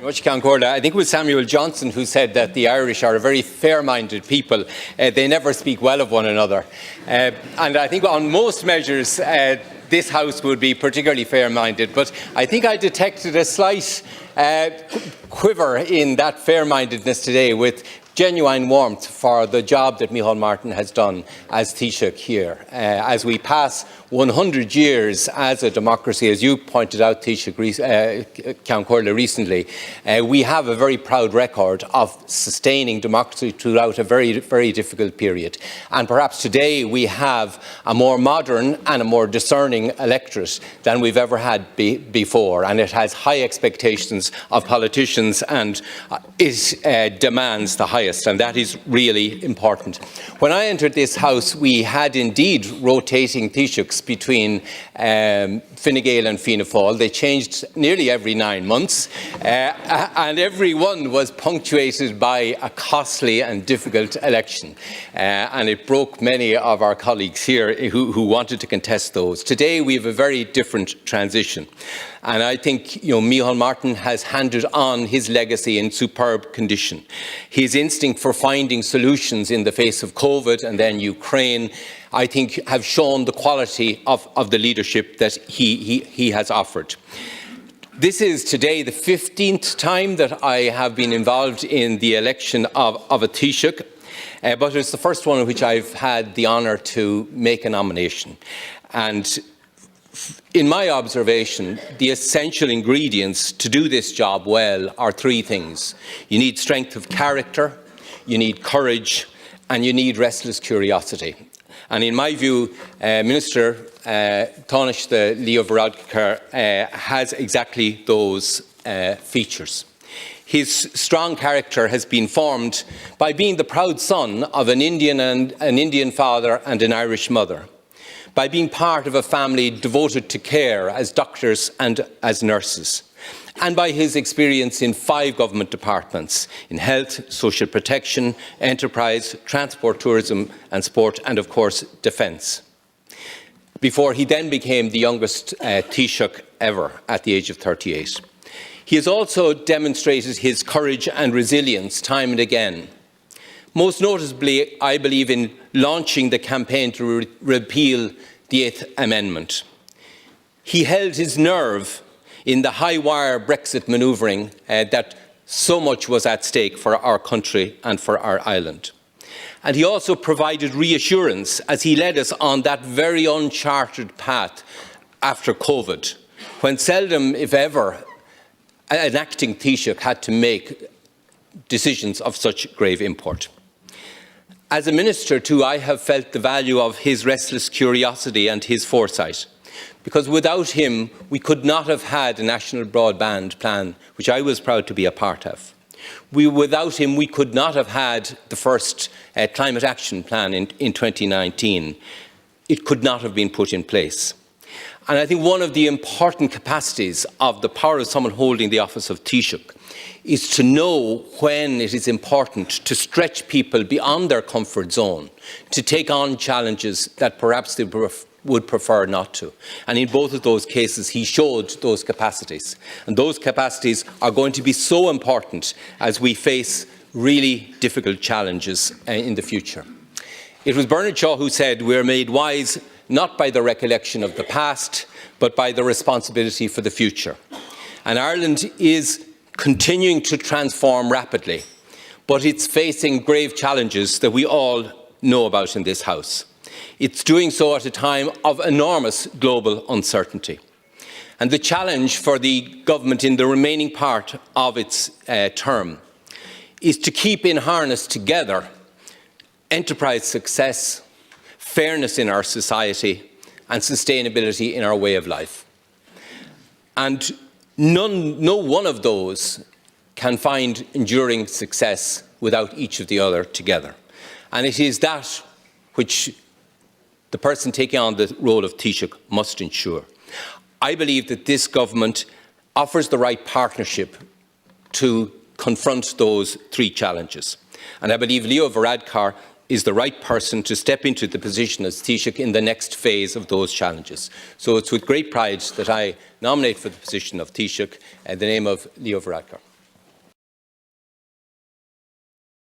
Much, Concorda. I think it was Samuel Johnson who said that the Irish are a very fair-minded people. They never speak well of one another. And I think on most measures, this House would be particularly fair-minded. But I think I detected a slight quiver in that fair-mindedness today, with genuine warmth for the job that Micheál Martin has done as Taoiseach here. As we pass 100 years as a democracy, as you pointed out, Taoiseach Ceann Comhairle recently, we have a very proud record of sustaining democracy throughout a very, very difficult period. And perhaps today we have a more modern and a more discerning electorate than we've ever had before. And it has high expectations of politicians, and it demands the highest. And that is really important. When I entered this House, we had indeed rotating Taoiseachs between Fine Gael and Fianna Fáil. They changed nearly every 9 months, and every one was punctuated by a costly and difficult election. And it broke many of our colleagues here who wanted to contest those. Today, we have a very different transition. And I think Micheál Martin has handed on his legacy in superb condition. His instinct for finding solutions in the face of COVID and then Ukraine, I think, have shown the quality of the leadership that he has offered. This is today the 15th time that I have been involved in the election of a Taoiseach, but it's the first one in which I've had the honour to make a nomination. And in my observation, the essential ingredients to do this job well are three things. You need strength of character, you need courage, and you need restless curiosity. And in my view, Minister Taoiseach Leo Varadkar has exactly those features. His strong character has been formed by being the proud son of an Indian father and an Irish mother, by being part of a family devoted to care as doctors and as nurses, and by his experience in 5 government departments in health, social protection, enterprise, transport, tourism and sport, and of course defence, before he then became the youngest Taoiseach ever at the age of 38. He has also demonstrated his courage and resilience time and again, most noticeably, I believe, in launching the campaign to repeal the 8th Amendment. He held his nerve in the high-wire Brexit manoeuvring that so much was at stake for our country and for our island. And he also provided reassurance as he led us on that very uncharted path after COVID, when seldom, if ever, an acting Taoiseach had to make decisions of such grave import. As a minister, too, I have felt the value of his restless curiosity and his foresight, because without him, we could not have had a national broadband plan, which I was proud to be a part of. Without him, we could not have had the first climate action plan in 2019. It could not have been put in place. And I think one of the important capacities of the power of someone holding the office of Taoiseach is to know when it is important to stretch people beyond their comfort zone, to take on challenges that perhaps they would prefer not to. And in both of those cases, he showed those capacities. And those capacities are going to be so important as we face really difficult challenges in the future. It was Bernard Shaw who said, "We are made wise not by the recollection of the past, but by the responsibility for the future." And Ireland is continuing to transform rapidly, but it's facing grave challenges that we all know about in this House. It's doing so at a time of enormous global uncertainty. And the challenge for the government in the remaining part of its term is to keep in harness together enterprise success, fairness in our society, and sustainability in our way of life. And no one of those can find enduring success without each of the other together. And it is that which the person taking on the role of Taoiseach must ensure. I believe that this government offers the right partnership to confront those 3 challenges. And I believe Leo Varadkar is the right person to step into the position as Taoiseach in the next phase of those challenges. So it's with great pride that I nominate for the position of Taoiseach in the name of Leo Varadkar.